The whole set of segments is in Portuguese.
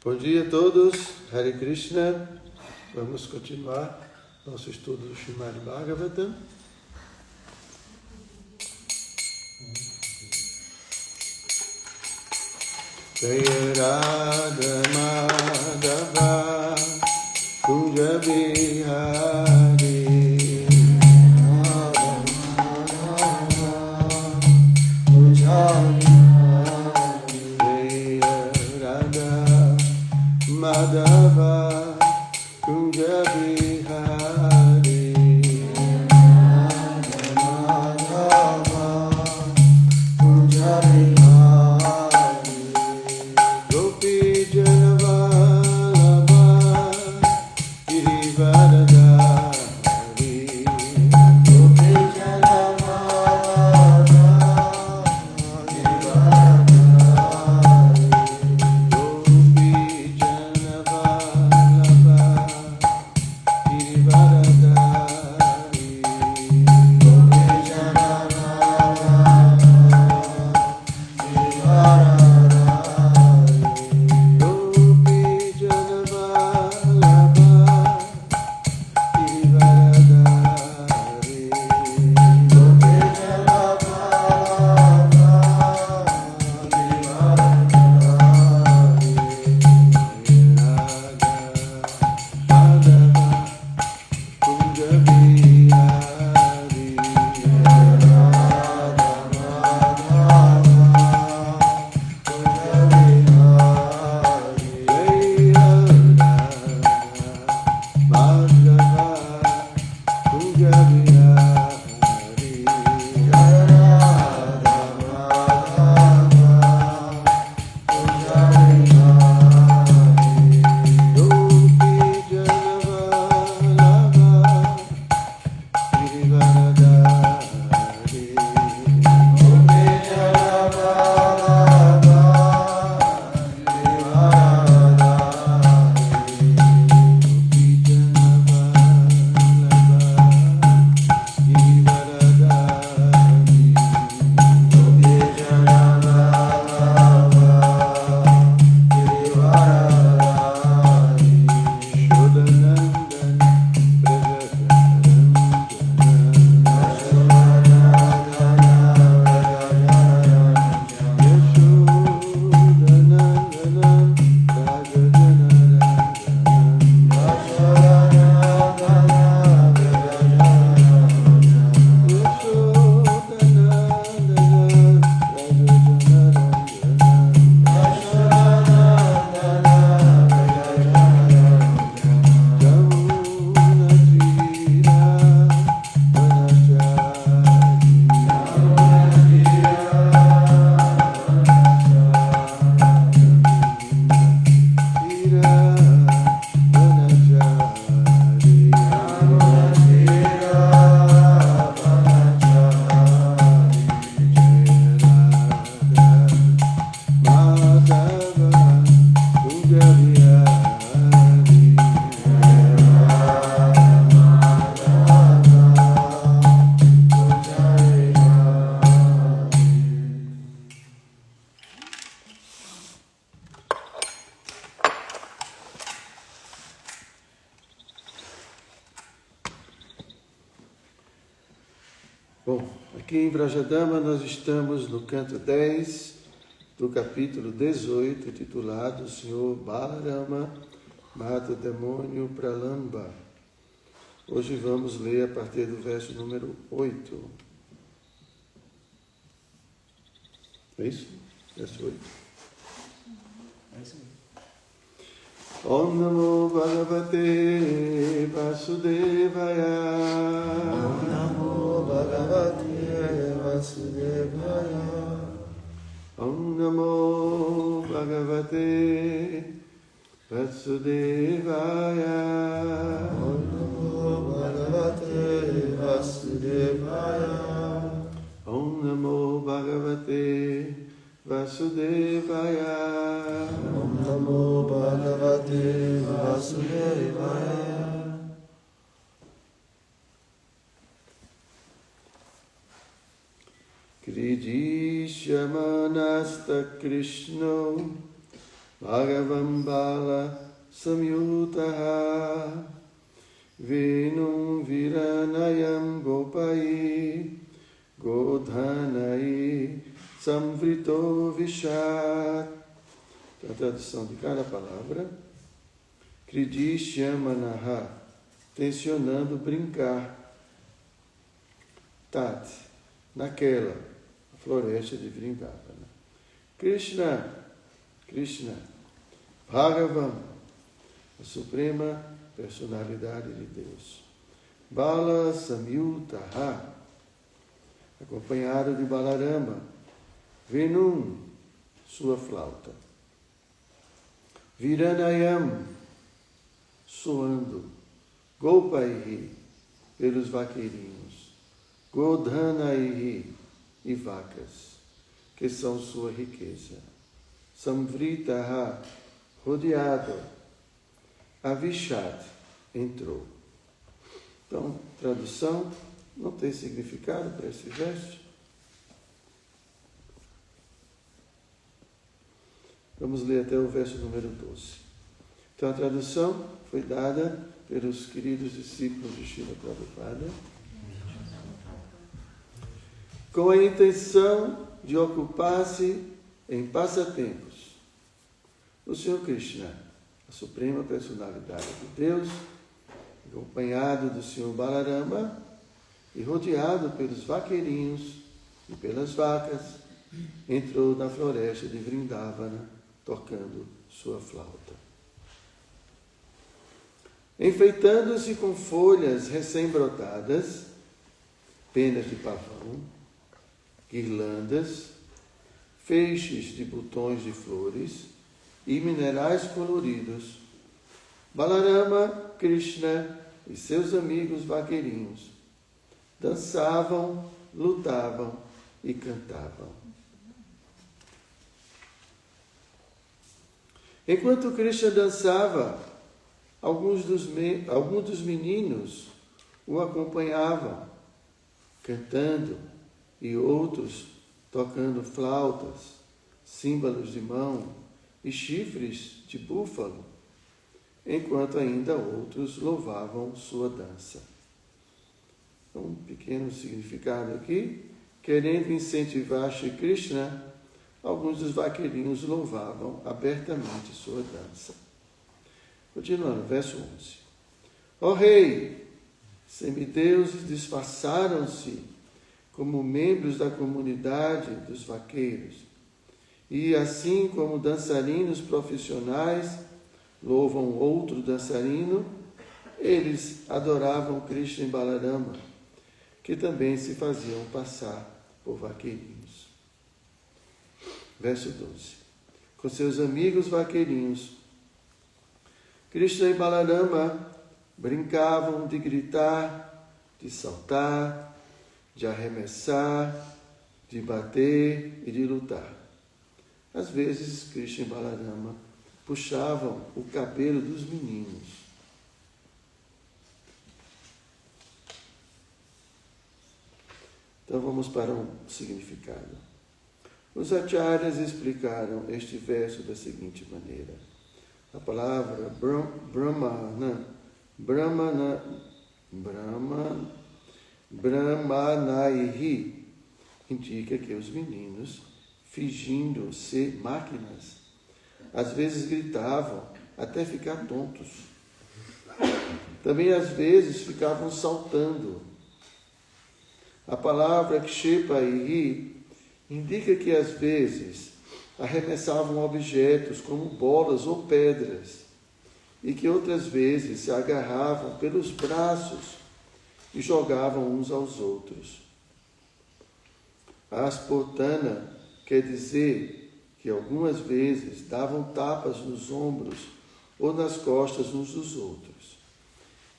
Bom dia a todos, Hare Krishna. Vamos continuar nosso estudo do Srimad Bhagavatam. Jaya Radha Madhava Kunja Bihari Madhava Kunja Bihari Madhava Kunja Bihari Gopi Janavalabha Girivaradhari Gopi Janavalabha Bom, aqui em Vrajadama nós estamos no canto 10 do capítulo 18, titulado Senhor Balarama mata o demônio Pralamba. Hoje vamos ler a partir do verso número 8. É isso? Verso 8. É isso mesmo. Om Namo Bhagavate Vasudevaya. Om Namo Bhagavate Vasudevaya. Om Namo Bhagavate Vasudevaya. Om Namo Bhagavate Vasudevaya. Om Namo Bhagavate Vasudevaya. Om Namo Bhagavate Vasudevaya. Kridishamanasta Krishno Bhagavam Bala Samyutaha Venum Viranayam Gopai Godhanai Samvrito Vishat. A tradução de cada palavra. Kridishyamanaha, tensionando brincar. Tat, naquela, a floresta de Vrindavana. Krishna, Bhagavan, a suprema personalidade de Deus. Bala Samyutaha, acompanhado de Balarama. Venum, sua flauta. Viranayam, soando. Gopaihi, pelos vaqueirinhos. Godhanaihi, e vacas, que são sua riqueza. Samvritaha, rodeado. Avishat, entrou. Então, tradução, não tem significado para esse verso? Vamos ler até o verso número 12. Então, a tradução foi dada pelos queridos discípulos de Srila Prabhupada, com a intenção de ocupar-se em passatempos. O Senhor Krishna, a suprema personalidade de Deus, acompanhado do Senhor Balarama e rodeado pelos vaqueirinhos e pelas vacas, entrou na floresta de Vrindavana, tocando sua flauta. Enfeitando-se com folhas recém-brotadas, penas de pavão, guirlandas, feixes de botões de flores e minerais coloridos, Balarama, Krishna e seus amigos vaqueirinhos dançavam, lutavam e cantavam. Enquanto Krishna dançava, alguns dos meninos o acompanhavam, cantando, e outros tocando flautas, símbolos de mão e chifres de búfalo, enquanto ainda outros louvavam sua dança. Um pequeno significado aqui, querendo incentivar Shri Krishna, alguns dos vaqueirinhos louvavam abertamente sua dança. Continuando, verso 11. Ó rei, semideuses disfarçaram-se como membros da comunidade dos vaqueiros, e assim como dançarinos profissionais louvam outro dançarino, eles adoravam Krishna e Balarama, que também se faziam passar por vaqueirinhos. Verso 12. Com seus amigos vaqueirinhos, Krishna e Balarama brincavam de gritar, de saltar, de arremessar, de bater e de lutar. Às vezes, Krishna e Balarama puxavam o cabelo dos meninos. Então vamos para um significado. Os acharyas explicaram este verso da seguinte maneira. A palavra Brahmanaihi indica que os meninos, fingindo ser máquinas, às vezes gritavam até ficar tontos. Também às vezes ficavam saltando. A palavra Kshepaihi indica que às vezes arremessavam objetos como bolas ou pedras e que outras vezes se agarravam pelos braços e jogavam uns aos outros. Aspotana quer dizer que algumas vezes davam tapas nos ombros ou nas costas uns dos outros.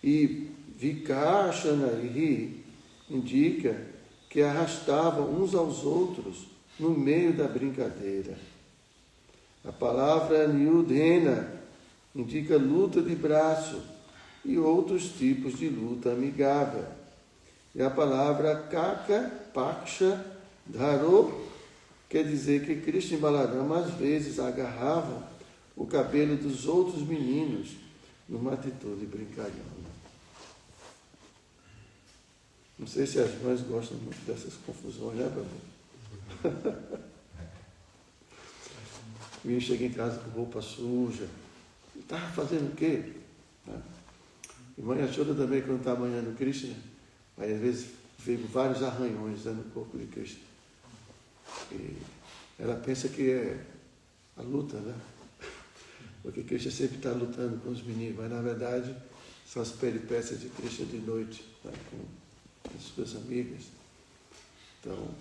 E Vikashanaihi indica que arrastavam uns aos outros no meio da brincadeira. A palavra Nyudhena indica luta de braço e outros tipos de luta amigável. E a palavra Kaka Paksha Dharo quer dizer que Krishna e Balarama às vezes agarravam o cabelo dos outros meninos numa atitude brincalhona. Não sei se as mães gostam muito dessas confusões, né, Babu? O menino chega em casa com roupa suja. Estava fazendo o quê? E mãe Yashoda também, quando está banhando Krishna, aí às vezes vê vários arranhões no corpo de Krishna. E ela pensa que é a luta, né? Porque Krishna sempre está lutando com os meninos, mas na verdade são as peripécias de Krishna de noite, né? Com as suas amigas. Então,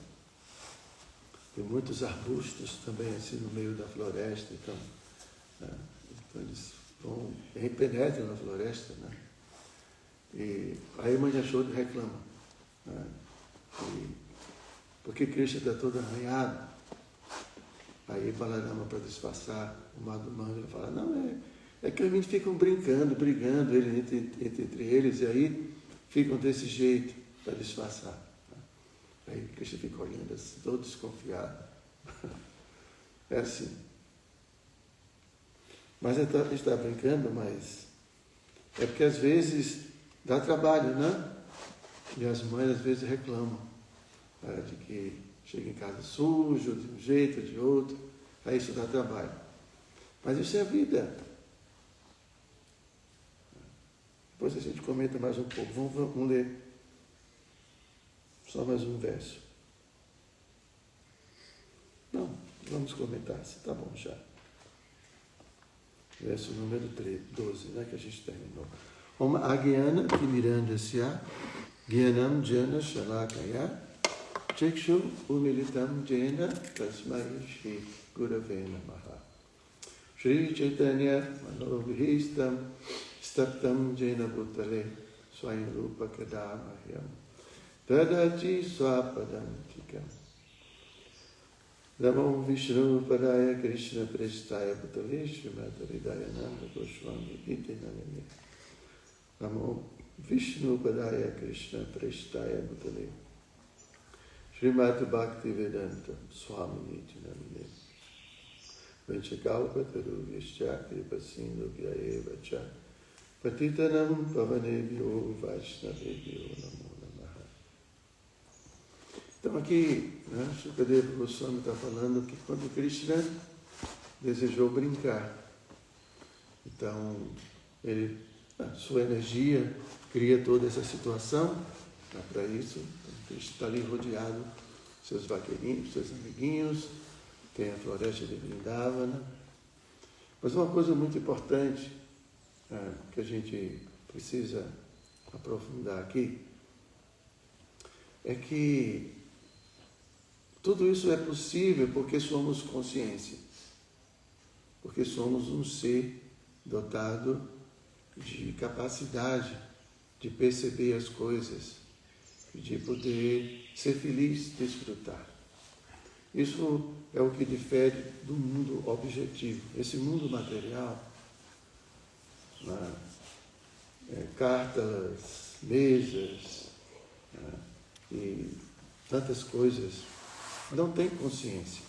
tem muitos arbustos também assim no meio da floresta, então eles penetram na floresta, né? E aí mãe Yashoda reclama, né? Porque Krishna está todo arranhado. Aí Balarama, para disfarçar o Madhumanga, ele fala, não, é que os meninos ficam brincando, brigando entre eles, e aí ficam desse jeito para disfarçar. Aí Krishna fica olhando assim, todo desconfiado. É assim. Mas a gente está brincando, mas é porque às vezes dá trabalho, né? E as mães às vezes reclamam, né, de que chega em casa sujo, de um jeito, de outro, aí isso dá trabalho. Mas isso é a vida. Depois a gente comenta mais um pouco. Vamos ler só mais um verso. Não, vamos comentar, tá bom já. Verso número 12, né, que a gente terminou. Om Agyana Timirandasya Gyanam Jana Shalakaya Chikshu Umilitam Jena Tasmai Shri Gurave Namaha Shri Chaitanya Manobhistam Staptam Jena Bhutale Swayam Rupa Kadamahyam Tadachi Swapadam Tikam Namo Vishnu Padaya Krishna Prestaya Bhutale Srimata Hridayananda Goswami Iti Namini Namo Vishnu Padaya Krishna Prestaya Bhutale Srimata Bhakti Vedanta Swami Iti Namini Vanchakalpa Taru Vishya Kripa Sindhu Vyayeva Cha Patitanam Pavanebhyo Vaishnavebhyo Namo Namaha. Então aqui, né, Shukadeva Goswami está falando que quando Krishna desejou brincar, então a sua energia cria toda essa situação, para isso, Krishna está ali rodeado, seus vaqueirinhos, seus amiguinhos, tem a floresta de Vrindavana. Mas uma coisa muito importante que a gente precisa aprofundar aqui é que tudo isso é possível porque somos consciência, porque somos um ser dotado de capacidade de perceber as coisas, de poder ser feliz, desfrutar. Isso é o que difere do mundo objetivo. Esse mundo material, cartas, mesas, e tantas coisas, não tem consciência.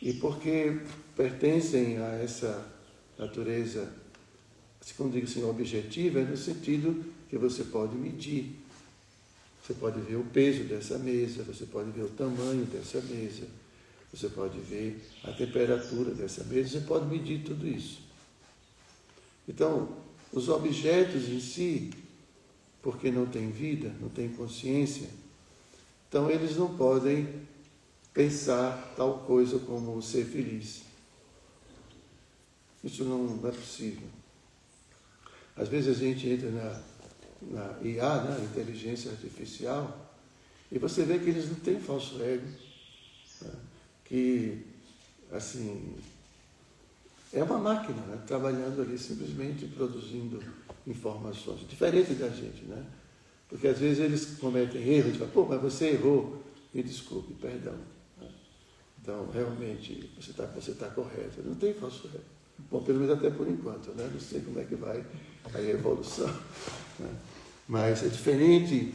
E porque pertencem a essa natureza, quando digo assim, objetiva, é no sentido que você pode medir. Você pode ver o peso dessa mesa, você pode ver o tamanho dessa mesa, você pode ver a temperatura dessa mesa, você pode medir tudo isso. Então, os objetos em si, porque não têm vida, não têm consciência, então eles não podem pensar tal coisa como ser feliz. Isso não é possível. Às vezes a gente entra na IA, na inteligência artificial, e você vê que eles não têm falso ego, né? Que, assim, é uma máquina, né? Trabalhando ali, simplesmente produzindo informações, diferente da gente, né? Porque às vezes eles cometem erros, a gente fala, pô, mas você errou, me desculpe, perdão. Então, realmente, você tá correto, não tem falso ego. Bom, pelo menos até por enquanto, né? Não sei como é que vai a evolução, né? Mas é diferente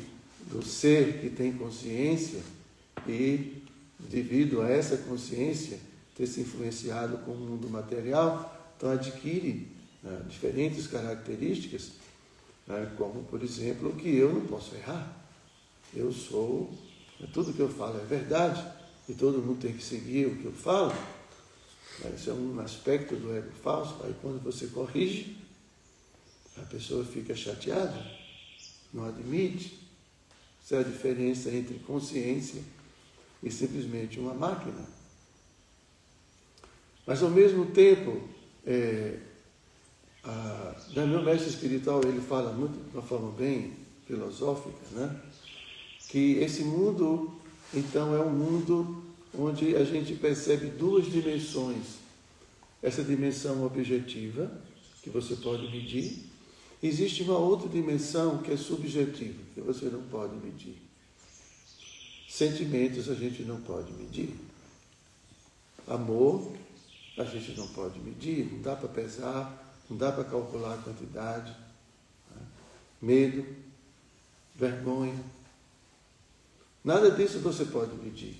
do ser que tem consciência e, devido a essa consciência, ter se influenciado com o mundo material, então adquire diferentes características, como, por exemplo, que eu não posso errar. Eu sou, tudo que eu falo é verdade, e todo mundo tem que seguir o que eu falo. Esse é um aspecto do ego falso. Aí quando você corrige, a pessoa fica chateada, não admite. Essa é a diferença entre consciência e simplesmente uma máquina. Mas ao mesmo tempo, meu mestre espiritual, ele fala muito, de uma forma bem filosófica, que esse mundo, então, é um mundo onde a gente percebe duas dimensões. Essa dimensão objetiva, que você pode medir. Existe uma outra dimensão que é subjetiva, que você não pode medir. Sentimentos a gente não pode medir. Amor a gente não pode medir, não dá para pesar, não dá para calcular a quantidade. Medo, vergonha, nada disso você pode medir.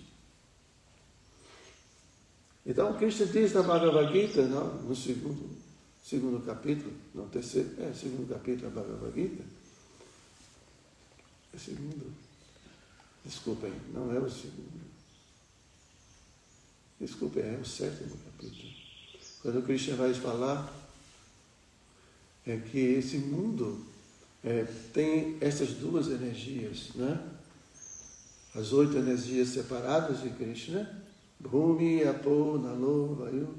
Então, o Krishna diz na Bhagavad Gita, no segundo capítulo, segundo capítulo da Bhagavad Gita, desculpem, não é o segundo, desculpem, é o 7º capítulo, quando o Krishna vai falar que esse mundo tem essas duas energias, as 8 energias separadas de Krishna, Bhumi, Apo, Nalo, Vayu.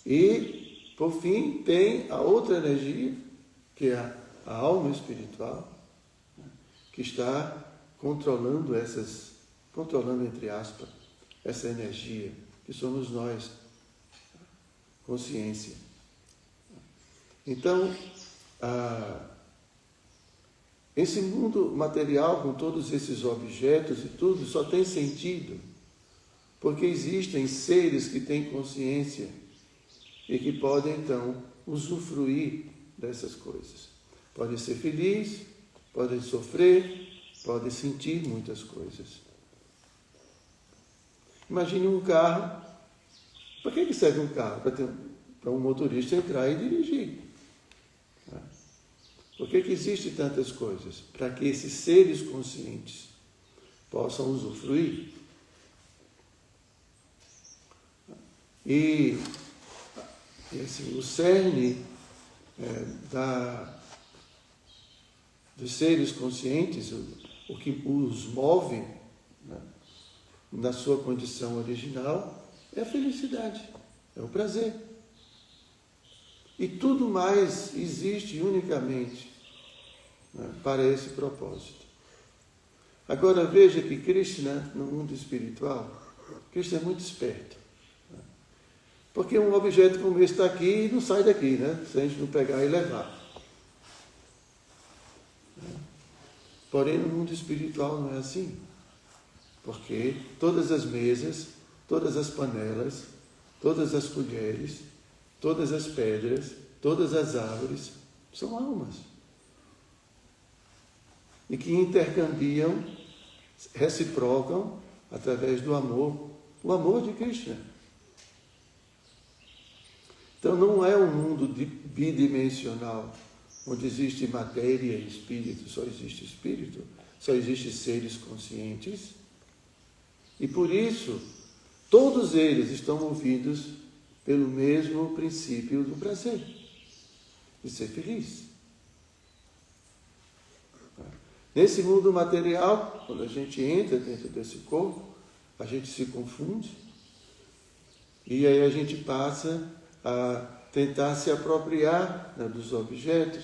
E, por fim, tem a outra energia, que é a alma espiritual, que está controlando entre aspas, essa energia, que somos nós, consciência. Então, esse mundo material, com todos esses objetos e tudo, só tem sentido porque existem seres que têm consciência e que podem, então, usufruir dessas coisas. Podem ser felizes, podem sofrer, podem sentir muitas coisas. Imagine um carro. Para que serve um carro? Para um motorista entrar e dirigir. Por que existem tantas coisas? Para que esses seres conscientes possam usufruir. E assim, o cerne dos seres conscientes, o que os move na sua condição original, é a felicidade, é o prazer. E tudo mais existe unicamente para esse propósito. Agora veja que Krishna, no mundo espiritual, Krishna é muito esperto. Porque um objeto como esse está aqui e não sai daqui, se a gente não pegar e levar. Porém, no mundo espiritual não é assim. Porque todas as mesas, todas as panelas, todas as colheres, todas as pedras, todas as árvores são almas. E que intercambiam, reciprocam através do amor, o amor de Krishna. Então não é um mundo bidimensional, onde existe matéria e espírito, só existe espírito, só existem seres conscientes. E por isso, todos eles estão movidos pelo mesmo princípio do prazer, de ser feliz. Nesse mundo material, quando a gente entra dentro desse corpo, a gente se confunde, e aí a gente passa a tentar se apropriar dos objetos,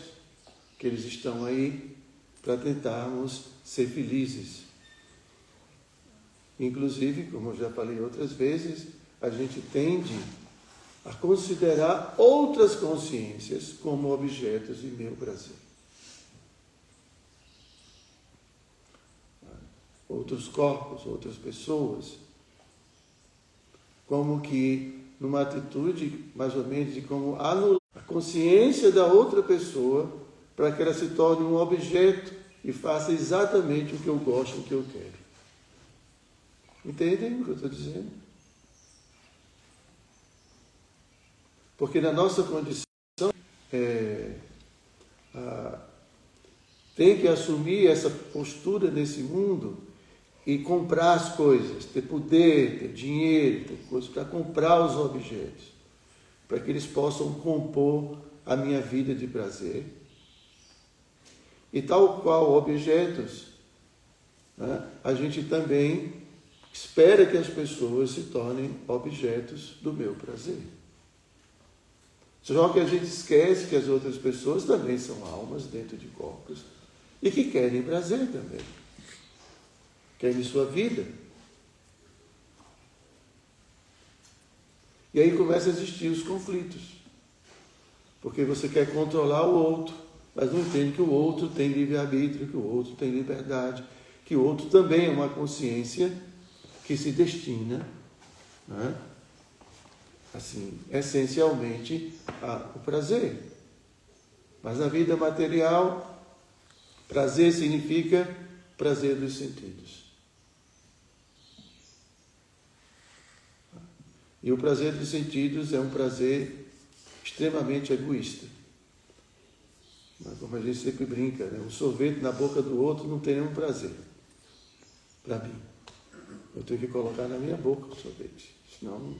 que eles estão aí para tentarmos ser felizes. Inclusive, como eu já falei outras vezes, a gente tende a considerar outras consciências como objetos de meu prazer. Outros corpos, outras pessoas, como que numa atitude mais ou menos de como anular a consciência da outra pessoa para que ela se torne um objeto e faça exatamente o que eu gosto, o que eu quero. Entendem o que eu estou dizendo? Porque na nossa condição tem que assumir essa postura nesse mundo e comprar as coisas, ter poder, ter dinheiro, ter coisas para comprar os objetos, para que eles possam compor a minha vida de prazer. E tal qual objetos, né, a gente também espera que as pessoas se tornem objetos do meu prazer. Só que a gente esquece que as outras pessoas também são almas dentro de corpos e que querem prazer também. Querem sua vida. E aí começam a existir os conflitos. Porque você quer controlar o outro, mas não entende que o outro tem livre-arbítrio, que o outro tem liberdade, que o outro também é uma consciência que se destina, né, assim, essencialmente ao prazer. Mas na vida material, prazer significa prazer dos sentidos. E o prazer dos sentidos é um prazer extremamente egoísta. Como a gente sempre brinca, né? Um sorvete na boca do outro não tem nenhum prazer. Para mim. Eu tenho que colocar na minha boca o sorvete. Senão...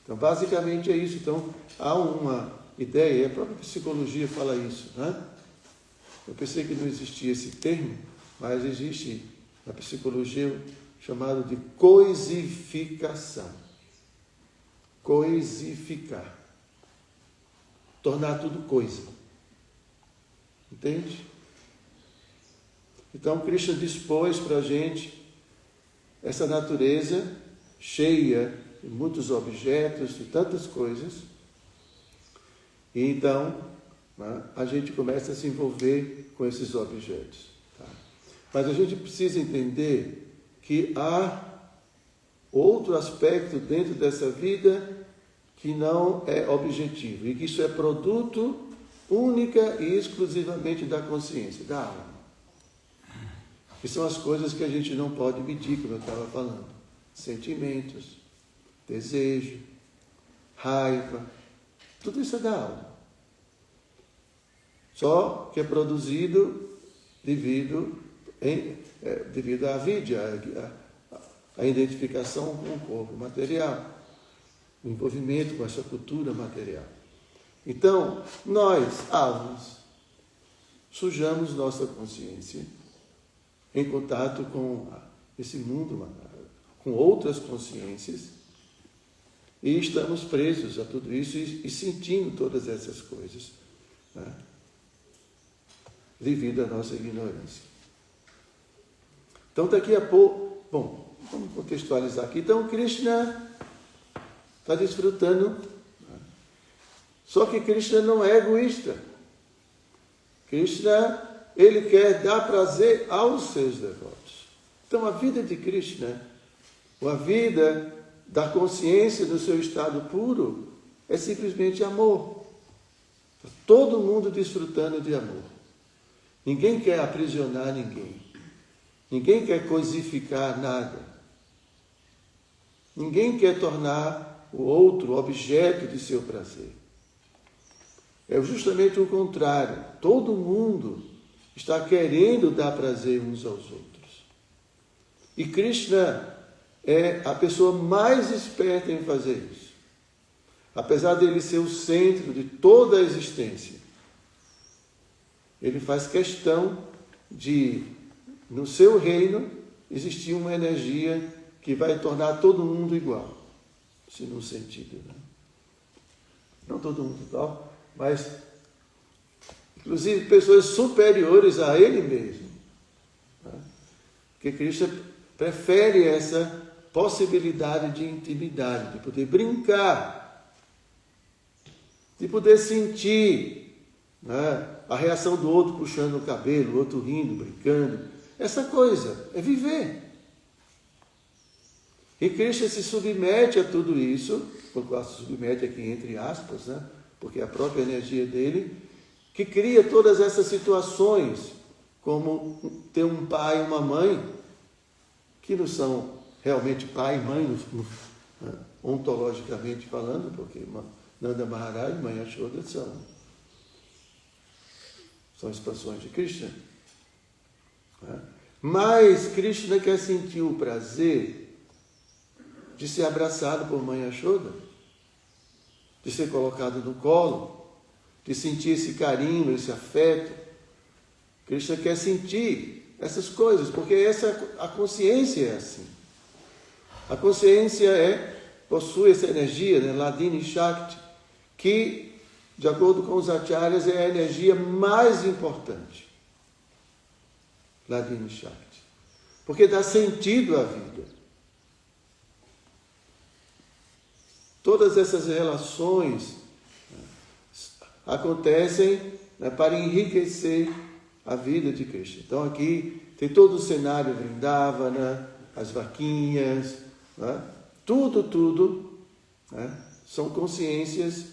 Então, basicamente é isso. Então, há uma ideia, e a própria psicologia fala isso, né? Eu pensei que não existia esse termo, mas existe na psicologia chamado de coisificação. Coisificar. Tornar tudo coisa. Entende? Então, Krishna dispôs para a gente essa natureza cheia de muitos objetos, de tantas coisas. E então, né, a gente começa a se envolver com esses objetos. Tá? Mas a gente precisa entender que há outro aspecto dentro dessa vida que não é objetivo e que isso é produto única e exclusivamente da consciência, da alma. Que são as coisas que a gente não pode medir, como eu estava falando. Sentimentos, desejo, raiva, tudo isso é da alma. Só que é produzido devido à vidya, a identificação com o corpo material, o envolvimento com essa cultura material. Então, nós, almas, sujamos nossa consciência em contato com esse mundo, com outras consciências, e estamos presos a tudo isso e sentindo todas essas coisas, né, devido à nossa ignorância. Então, daqui a pouco, bom, vamos contextualizar aqui. Então, Krishna está desfrutando, né? Só que Krishna não é egoísta. Krishna, ele quer dar prazer aos seus devotos. Então, a vida de Krishna, a vida da consciência do seu estado puro, é simplesmente amor. Todo mundo desfrutando de amor. Ninguém quer aprisionar ninguém. Ninguém quer coisificar nada. Ninguém quer tornar o outro objeto de seu prazer. É justamente o contrário. Todo mundo está querendo dar prazer uns aos outros. E Krishna é a pessoa mais esperta em fazer isso. Apesar dele ser o centro de toda a existência, ele faz questão de, no seu reino, existir uma energia que vai tornar todo mundo igual. Se num sentido, né? Não todo mundo igual, mas inclusive pessoas superiores a ele mesmo. Né? Porque Krishna prefere essa possibilidade de intimidade, de poder brincar, de poder sentir, né, a reação do outro puxando o cabelo, o outro rindo, brincando. Essa coisa é viver. E Krishna se submete a tudo isso, se submete aqui entre aspas, né, porque é a própria energia dele que cria todas essas situações, como ter um pai e uma mãe, que não são realmente pai e mãe, ontologicamente falando, porque Nanda Maharaj e Mãe Yashoda são expansões de Krishna. Mas Krishna quer sentir o prazer de ser abraçado por Mãe Yashoda, de ser colocado no colo, de sentir esse carinho, esse afeto. Krishna quer sentir essas coisas, porque a consciência é assim. A consciência possui essa energia, né? Ladini Shakti, que, de acordo com os acharyas, é a energia mais importante. Ladini Shakti. Porque dá sentido à vida. Todas essas relações acontecem, né, para enriquecer a vida de Krishna. Então aqui tem todo o cenário Vrindavana, as vaquinhas, né? Tudo, né? São consciências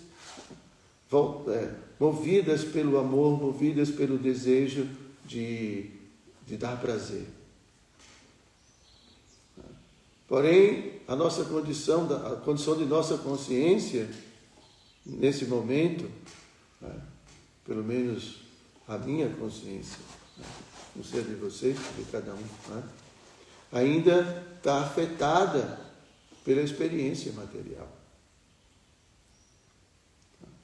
movidas pelo amor, movidas pelo desejo de dar prazer. Porém, a condição de nossa consciência, nesse momento, né? Pelo menos a minha consciência, né? Não sei de vocês, de cada um, né? Ainda está afetada pela experiência material.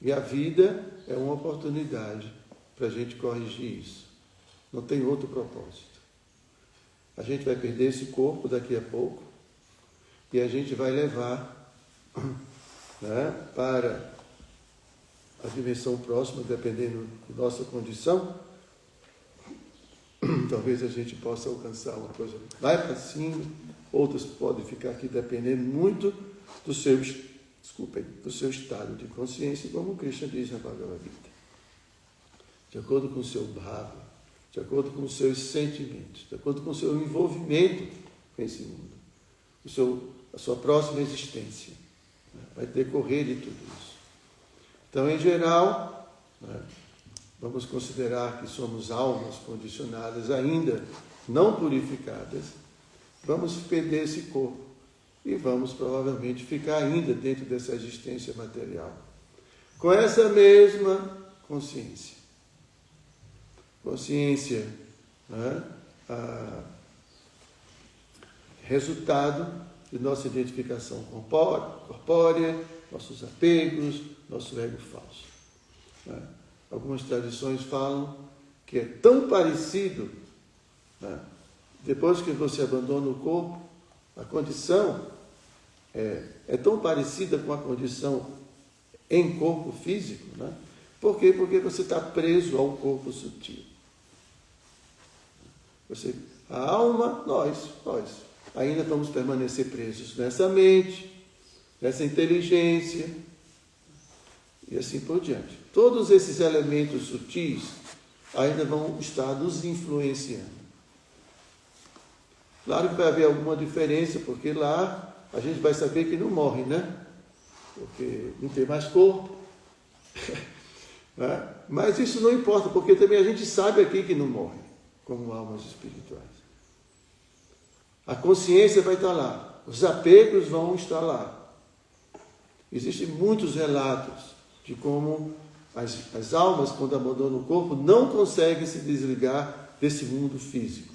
E a vida é uma oportunidade para a gente corrigir isso. Não tem outro propósito. A gente vai perder esse corpo daqui a pouco e a gente vai levar, né, para a dimensão próxima, dependendo da nossa condição. Talvez a gente possa alcançar uma coisa lá para cima, outras podem ficar aqui dependendo muito do seu estado de consciência, como Krishna diz na Bhagavad Gita. De acordo com o seu bhava, de acordo com os seus sentimentos, de acordo com o seu envolvimento com esse mundo, a sua próxima existência, né, vai decorrer de tudo isso. Então, em geral, né, vamos considerar que somos almas condicionadas ainda não purificadas, vamos perder esse corpo e vamos provavelmente ficar ainda dentro dessa existência material, com essa mesma consciência. Consciência, né, resultado de nossa identificação corpórea, nossos apegos, nosso ego falso. Né? Algumas tradições falam que é tão parecido, né, depois que você abandona o corpo, a condição é tão parecida com a condição em corpo físico, né? Por quê? Porque você está preso ao corpo sutil. A alma, nós ainda vamos permanecer presos nessa mente, nessa inteligência e assim por diante. Todos esses elementos sutis ainda vão estar nos influenciando. Claro que vai haver alguma diferença, porque lá a gente vai saber que não morre, né? Porque não tem mais corpo. Né? Mas isso não importa, porque também a gente sabe aqui que não morre, como almas espirituais. A consciência vai estar lá, os apegos vão estar lá. Existem muitos relatos de como as almas, quando abandonam o corpo, não conseguem se desligar desse mundo físico.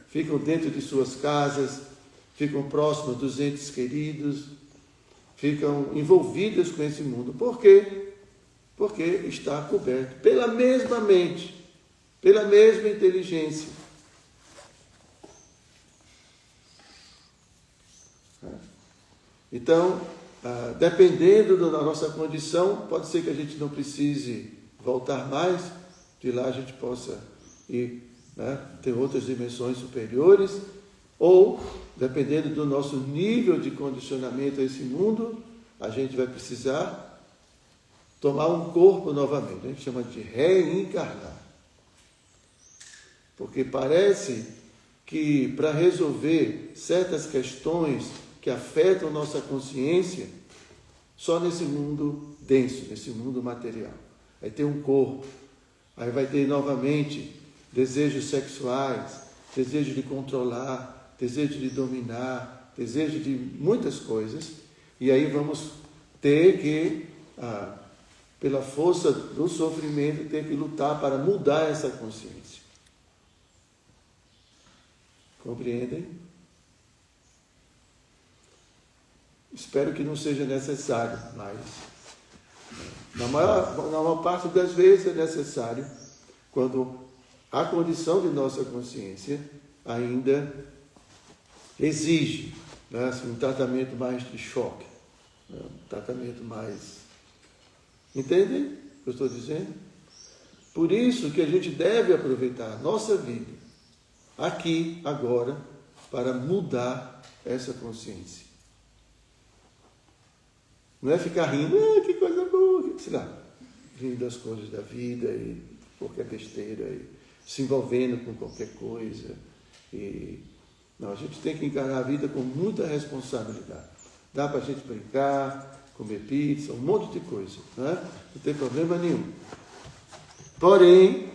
Ficam dentro de suas casas, ficam próximas dos entes queridos, ficam envolvidas com esse mundo. Por quê? Porque está coberto pela mesma mente, pela mesma inteligência. Então, dependendo da nossa condição, pode ser que a gente não precise voltar mais, de lá a gente possa ir, né, ter outras dimensões superiores, ou, dependendo do nosso nível de condicionamento a esse mundo, a gente vai precisar tomar um corpo novamente. A gente chama de reencarnar. Porque parece que para resolver certas questões que afetam nossa consciência, só nesse mundo denso, nesse mundo material. Aí tem um corpo, aí vai ter novamente desejos sexuais, desejo de controlar, desejo de dominar, desejo de muitas coisas, e aí vamos ter que pela força do sofrimento, ter que lutar para mudar essa consciência. Compreendem? Espero que não seja necessário, mas na maior parte das vezes é necessário, quando a condição de nossa consciência ainda exige, né, assim, um tratamento mais de choque, né, um tratamento mais... Entendem o que eu estou dizendo? Por isso que a gente deve aproveitar a nossa vida, aqui, agora, para mudar essa consciência. Não é ficar rindo, que coisa boa, sei lá, rindo das coisas da vida e qualquer besteira, e se envolvendo com qualquer coisa. Não, a gente tem que encarar a vida com muita responsabilidade. Dá para a gente brincar, comer pizza, um monte de coisa, né? Não tem problema nenhum. Porém,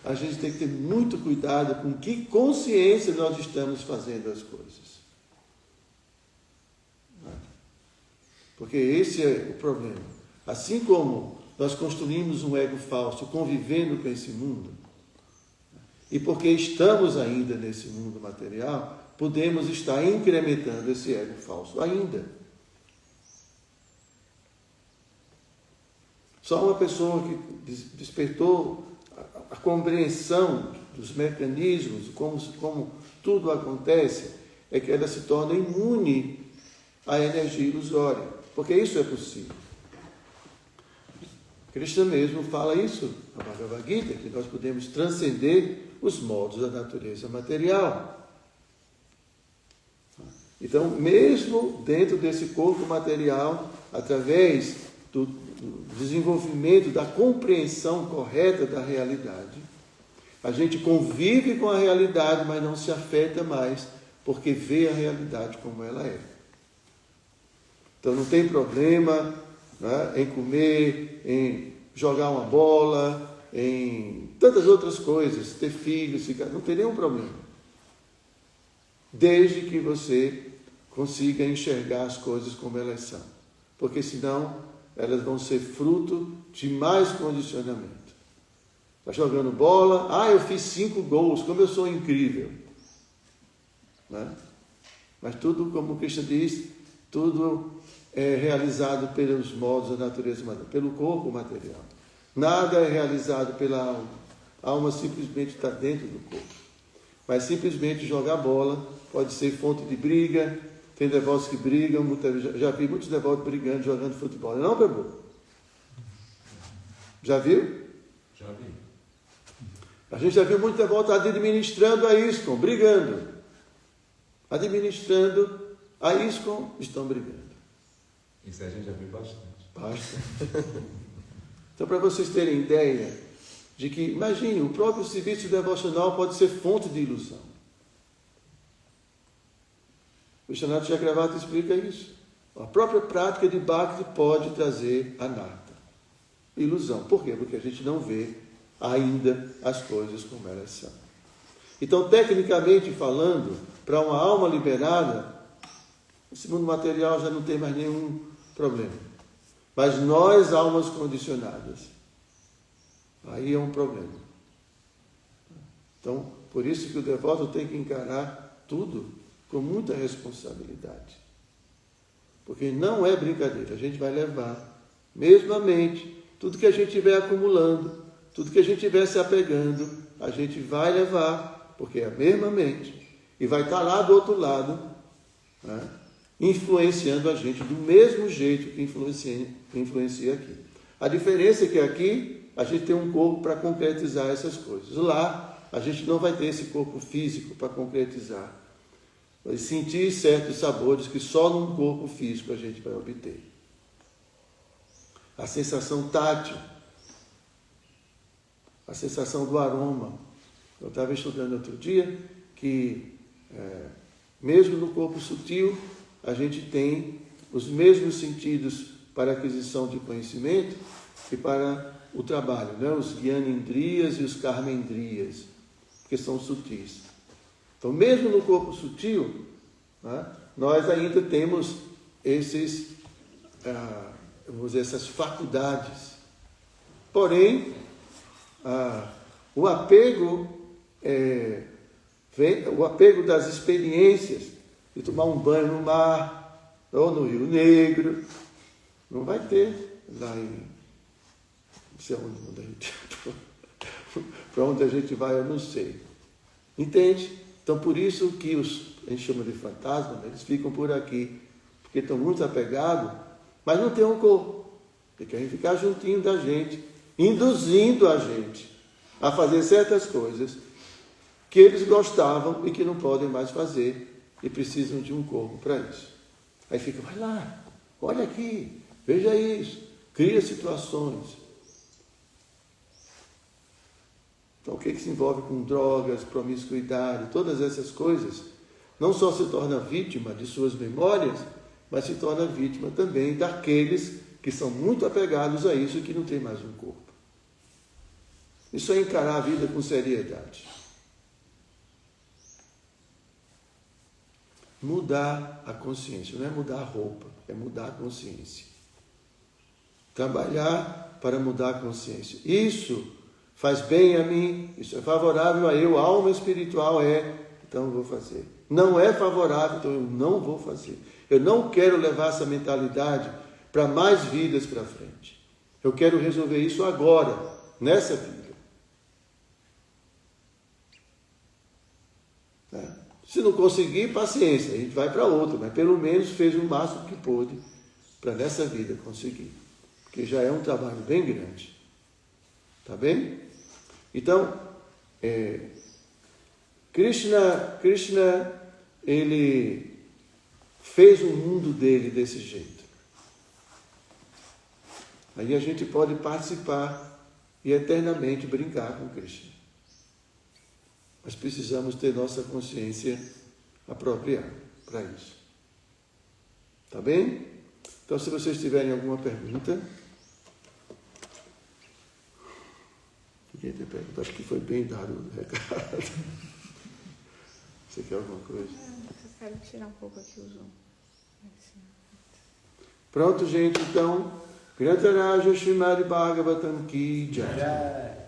a gente tem que ter muito cuidado com que consciência nós estamos fazendo as coisas. Porque esse é o problema. Assim como nós construímos um ego falso convivendo com esse mundo, e porque estamos ainda nesse mundo material, podemos estar incrementando esse ego falso ainda. Só uma pessoa que despertou a compreensão dos mecanismos, como tudo acontece, é que ela se torna imune à energia ilusória. Porque isso é possível. Krishna mesmo fala isso na Bhagavad Gita, que nós podemos transcender os modos da natureza material. Então, mesmo dentro desse corpo material, através do desenvolvimento da compreensão correta da realidade, a gente convive com a realidade, mas não se afeta mais, porque vê a realidade como ela é. Então não tem problema, né, em comer, em jogar uma bola, em tantas outras coisas, ter filhos, não tem nenhum problema. Desde que você consiga enxergar as coisas como elas são. Porque senão elas vão ser fruto de mais condicionamento. Está jogando bola, eu fiz 5 gols, como eu sou incrível. Né? Mas tudo, como o Krishna diz, tudo é realizado pelos modos da natureza material, pelo corpo material. Nada é realizado pela alma. A alma simplesmente está dentro do corpo. Mas simplesmente jogar bola pode ser fonte de briga. Tem devotos que brigam, já vi muitos devotos brigando, jogando futebol. Não, Prabhu? Já viu? Já vi. A gente já viu muitos devotos administrando a ISKCON, brigando. Administrando a ISKCON, estão brigando. Isso a gente já viu bastante. Basta. Então, para vocês terem ideia de que, imagine, o próprio serviço devocional pode ser fonte de ilusão. O Vishwanath Chakravarti explica isso. A própria prática de Bhakti pode trazer anarta, ilusão. Por quê? Porque a gente não vê ainda as coisas como elas são. Então, tecnicamente falando, para uma alma liberada, esse mundo material já não tem mais nenhum problema. Mas nós, almas condicionadas, aí é um problema. Então, por isso que o devoto tem que encarar tudo com muita responsabilidade. Porque não é brincadeira, a gente vai levar, mesmo a mente, tudo que a gente estiver acumulando, tudo que a gente estiver se apegando, a gente vai levar, porque é a mesma mente, e vai estar lá do outro lado, né, influenciando a gente do mesmo jeito que influencia aqui. A diferença é que aqui a gente tem um corpo para concretizar essas coisas. Lá a gente não vai ter esse corpo físico para concretizar. Vai sentir certos sabores que só num corpo físico a gente vai obter. A sensação tátil, a sensação do aroma. Eu estava estudando outro dia que, mesmo no corpo sutil, a gente tem os mesmos sentidos para a aquisição de conhecimento que para o trabalho, né? Os Gyanendriyas e os Karmendriyas, que são sutis. Então, mesmo no corpo sutil, né, nós ainda temos esses vamos dizer, essas faculdades. Porém, o apego o apego das experiências, de tomar um banho no mar, ou no Rio Negro, não vai ter lá em... Não sei onde a gente... Para onde a gente vai, eu não sei. Entende? Então, por isso que a gente chama de fantasma, né? Eles ficam por aqui, porque estão muito apegados, mas não tem um corpo. Eles querem ficar juntinho da gente, induzindo a gente a fazer certas coisas que eles gostavam e que não podem mais fazer e precisam de um corpo para isso. Aí fica, vai lá, olha aqui, veja isso, cria situações. Então, o que se envolve com drogas, promiscuidade, todas essas coisas, não só se torna vítima de suas memórias, mas se torna vítima também daqueles que são muito apegados a isso e que não tem mais um corpo. Isso é encarar a vida com seriedade. Mudar a consciência, não é mudar a roupa, é mudar a consciência. Trabalhar para mudar a consciência. Isso faz bem a mim, isso é favorável a eu, a alma espiritual então eu vou fazer. Não é favorável, então eu não vou fazer. Eu não quero levar essa mentalidade para mais vidas para frente. Eu quero resolver isso agora, nessa vida. Se não conseguir, paciência, a gente vai para outra, mas pelo menos fez o máximo que pôde para nessa vida conseguir. Porque já é um trabalho bem grande. Tá bem? Então, Krishna, ele fez o mundo dele desse jeito. Aí a gente pode participar e eternamente brincar com Krishna. Mas precisamos ter nossa consciência apropriada para isso. Tá bem? Então, se vocês tiverem alguma pergunta... Ninguém tem pergunta, acho que foi bem dado o recado. Você quer alguma coisa? Eu quero tirar um pouco aqui o zoom. Pronto, gente, então. Grantaraja Srimad Bhagavatam Ki Jai.